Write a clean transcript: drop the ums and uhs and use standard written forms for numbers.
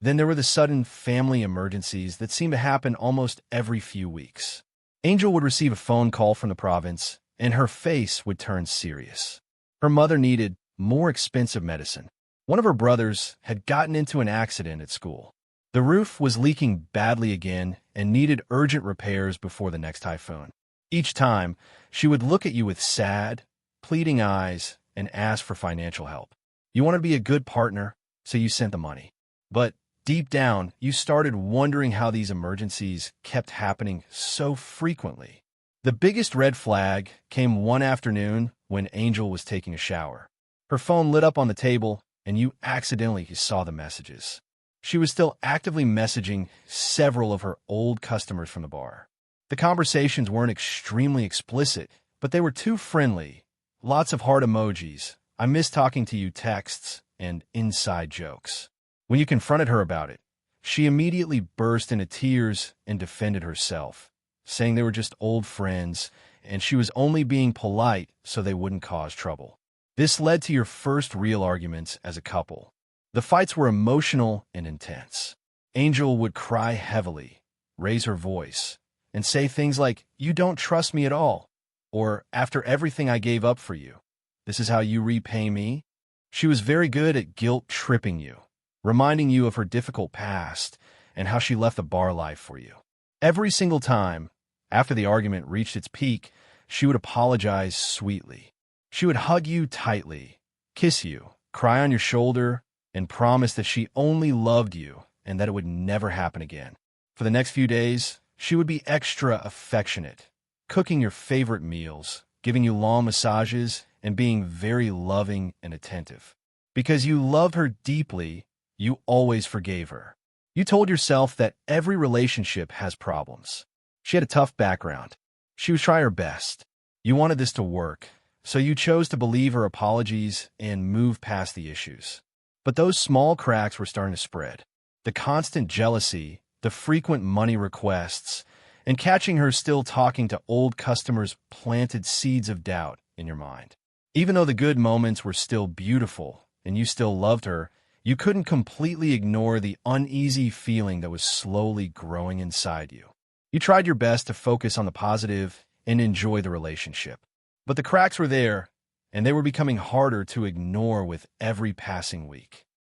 Then there were the sudden family emergencies that seemed to happen almost every few weeks. Angel would receive a phone call from the province, and her face would turn serious. Her mother needed more expensive medicine. One of her brothers had gotten into an accident at school. The roof was leaking badly again and needed urgent repairs before the next typhoon. Each time, she would look at you with sad, pleading eyes and ask for financial help. You wanted to be a good partner, so you sent the money. But deep down, you started wondering how these emergencies kept happening so frequently. The biggest red flag came one afternoon when Angel was taking a shower. Her phone lit up on the table, and you accidentally saw the messages. She was still actively messaging several of her old customers from the bar. The conversations weren't extremely explicit, but they were too friendly. Lots of heart emojis, I miss talking to you texts, and inside jokes. When you confronted her about it, she immediately burst into tears and defended herself, saying they were just old friends and she was only being polite so they wouldn't cause trouble. This led to your first real arguments as a couple. The fights were emotional and intense. Angel would cry heavily, raise her voice, and say things like, "You don't trust me at all," or "After everything I gave up for you, this is how you repay me?" She was very good at guilt-tripping you, reminding you of her difficult past and how she left the bar life for you. Every single time, after the argument reached its peak, she would apologize sweetly. She would hug you tightly, kiss you, cry on your shoulder, and promise that she only loved you and that it would never happen again. For the next few days, she would be extra affectionate, cooking your favorite meals, giving you long massages, and being very loving and attentive. Because you loved her deeply, you always forgave her. You told yourself that every relationship has problems. She had a tough background. She would try her best. You wanted this to work, so you chose to believe her apologies and move past the issues. But those small cracks were starting to spread. The constant jealousy, the frequent money requests, and catching her still talking to old customers planted seeds of doubt in your mind. Even though the good moments were still beautiful and you still loved her, you couldn't completely ignore the uneasy feeling that was slowly growing inside you. You tried your best to focus on the positive and enjoy the relationship. But the cracks were there, and they were becoming harder to ignore with every passing week.